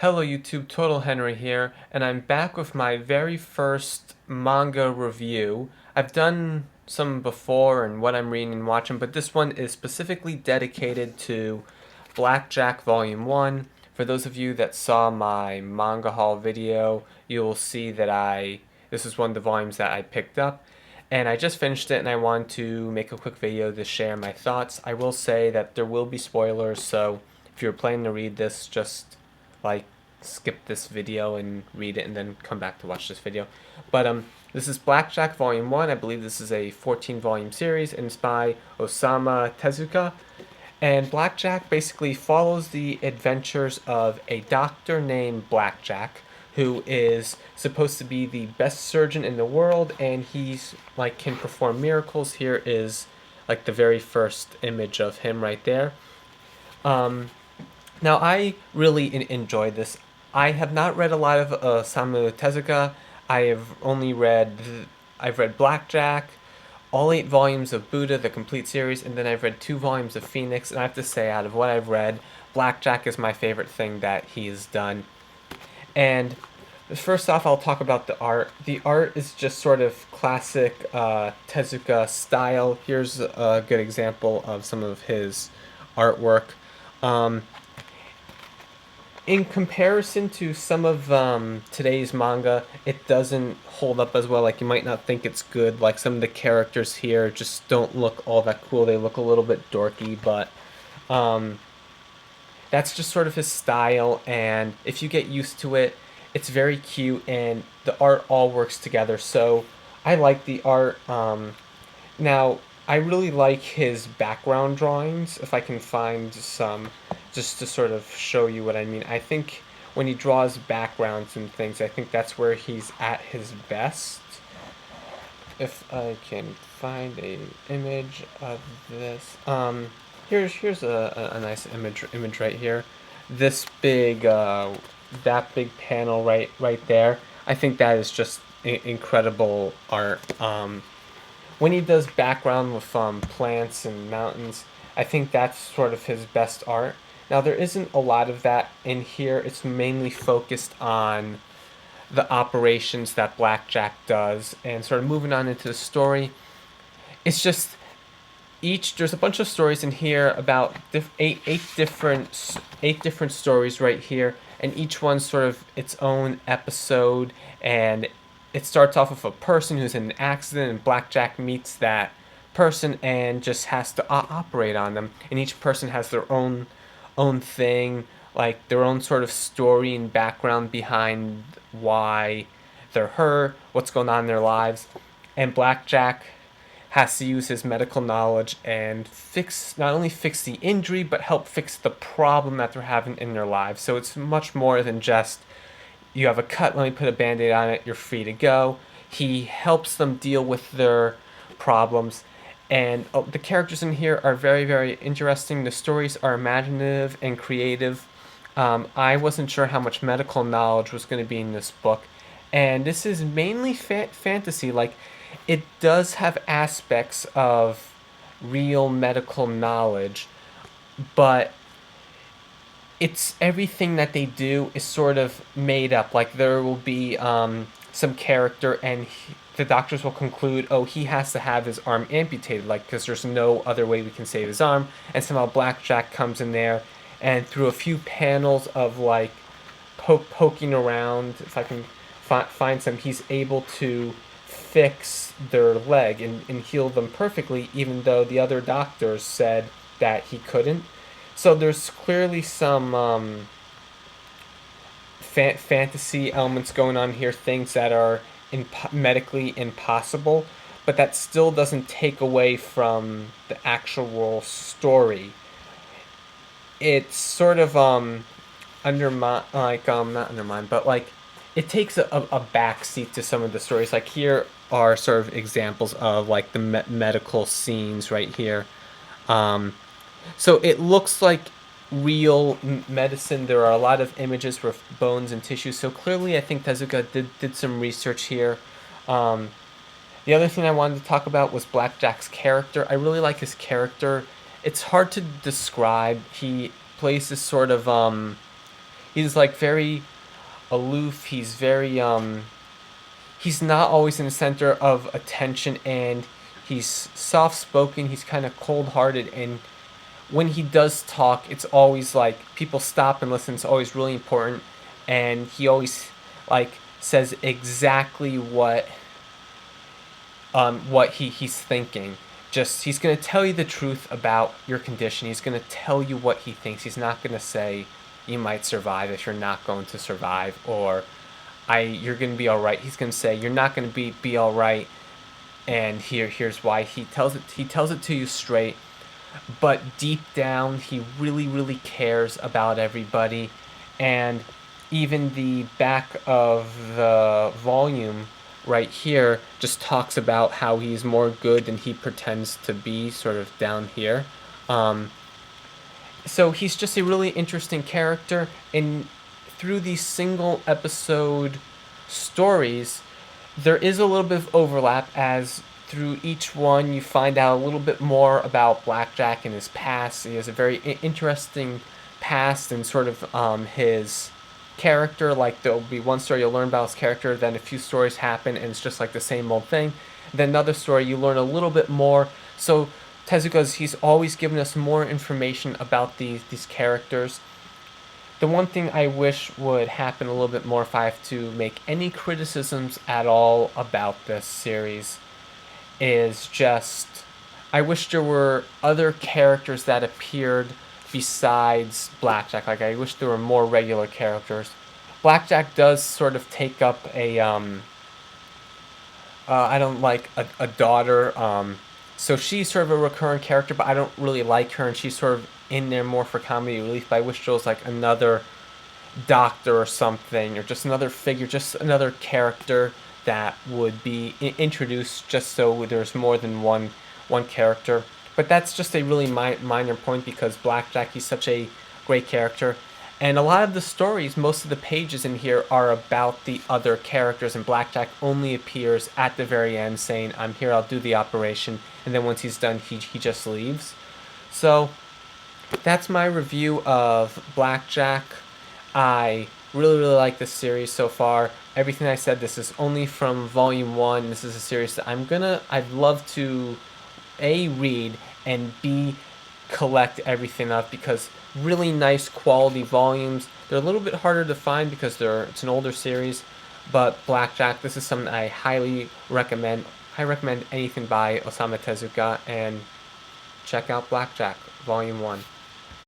Hello YouTube, Totalhenry here, and I'm back with my very first manga review. I've done some before and what I'm reading and watching, but this one is specifically dedicated to Blackjack Volume 1. For those of you that saw my manga haul video, you will see that this is one of the volumes that I picked up. And I just finished it and I want to make a quick video to share my thoughts. I will say that there will be spoilers, so if you're planning to read this, just like skip this video and read it and then come back to watch this video. But this is Blackjack Volume 1. I believe this is a 14 volume series and it's by Osamu Tezuka. And Blackjack basically follows the adventures of a doctor named Blackjack who is supposed to be the best surgeon in the world, and he's like can perform miracles. Here is like the very first image of him right there. Now, I really enjoyed this. I have not read a lot of Osamu Tezuka. I have only read, I've read Blackjack, all 8 volumes of Buddha, the complete series, and then I've read 2 volumes of Phoenix. And I have to say, out of what I've read, Blackjack is my favorite thing that he's done. And first off, I'll talk about the art. The art is just sort of classic Tezuka style. Here's a good example of some of his artwork. Um, in comparison to some of today's manga, it doesn't hold up as well. Like, you might not think it's good. Like, some of the characters here just don't look all that cool. They look a little bit dorky, but um, that's just sort of his style. And if you get used to it, it's very cute, and the art all works together. So I like the art. Now, I really like his background drawings, if I can find some, just to sort of show you what I mean. I think when he draws backgrounds and things, I think that's where he's at his best. If I can find a image of this. Here's a nice image right here. This big, that big panel right there. I think that is just incredible art. When he does background with plants and mountains, I think that's sort of his best art. Now, there isn't a lot of that in here. It's mainly focused on the operations that Blackjack does, and sort of moving on into the story. It's just there's a bunch of stories in here about eight different stories right here, and each one's sort of its own episode. And it starts off with a person who's in an accident, and Blackjack meets that person and just has to operate on them. And each person has their own thing, like their own sort of story and background behind why they're hurt, what's going on in their lives. And Blackjack has to use his medical knowledge and not only fix the injury, but help fix the problem that they're having in their lives. So it's much more than just, you have a cut, let me put a band-aid on it, you're free to go. He helps them deal with their problems. And the characters in here are very, very interesting. The stories are imaginative and creative. I wasn't sure how much medical knowledge was going to be in this book. And this is mainly fantasy. Like, it does have aspects of real medical knowledge, but it's everything that they do is sort of made up. Like, there will be some character, and the doctors will conclude, oh, he has to have his arm amputated, like, because there's no other way we can save his arm. And somehow Blackjack comes in there, and through a few panels of like poking around, if I can find some, he's able to fix their leg and heal them perfectly, even though the other doctors said that he couldn't. So there's clearly some fantasy elements going on here, things that are medically impossible, but that still doesn't take away from the actual story. It's sort of undermine, like, not undermine, but like, it takes a backseat to some of the stories. Like, here are sort of examples of like the medical scenes right here. So it looks like real medicine. There are a lot of images with bones and tissues. So clearly, I think Tezuka did some research here. The other thing I wanted to talk about was Blackjack's character. I really like his character. It's hard to describe. He plays this sort of He's like very aloof. He's very he's not always in the center of attention, and he's soft spoken. He's kind of cold hearted, and when he does talk, it's always like people stop and listen. It's always really important, and he always like says exactly what he's thinking. Just he's gonna tell you the truth about your condition. He's gonna tell you what he thinks. He's not gonna say you might survive if you're not going to survive, or you're gonna be all right. He's gonna say you're not gonna be all right, and here's why. He tells it to you straight, but deep down he really cares about everybody. And even the back of the volume right here just talks about how he's more good than he pretends to be, sort of down here. So he's just a really interesting character, and through these single episode stories, there is a little bit of overlap, as through each one you find out a little bit more about Blackjack and his past. He has a very interesting past, and sort of his character. Like, there'll be one story you'll learn about his character, then a few stories happen and it's just like the same old thing. Then another story you learn a little bit more. So Tezuka's, he's always given us more information about these characters. The one thing I wish would happen a little bit more, if I have to make any criticisms at all about this series, is just I wish there were other characters that appeared besides Blackjack. Like, I wish there were more regular characters. Blackjack does sort of take up a I don't like a daughter. So she's sort of a recurrent character, but I don't really like her, and she's sort of in there more for comedy relief. But I wish there was like another doctor or something, or just another figure, just another character that would be introduced, just so there's more than one character. But that's just a really minor point, because Blackjack, he's such a great character. And a lot of the stories, most of the pages in here are about the other characters, and Blackjack only appears at the very end saying, I'm here, I'll do the operation, and then once he's done, he just leaves. So that's my review of Blackjack. I really like this series so far. Everything I said, this is only from volume 1. This is a series that I'd love to A, read, and B, collect everything up, because really nice quality volumes. They're a little bit harder to find because it's an older series, but Blackjack, this is something I highly recommend. I recommend anything by Osamu Tezuka, and check out Blackjack Volume 1.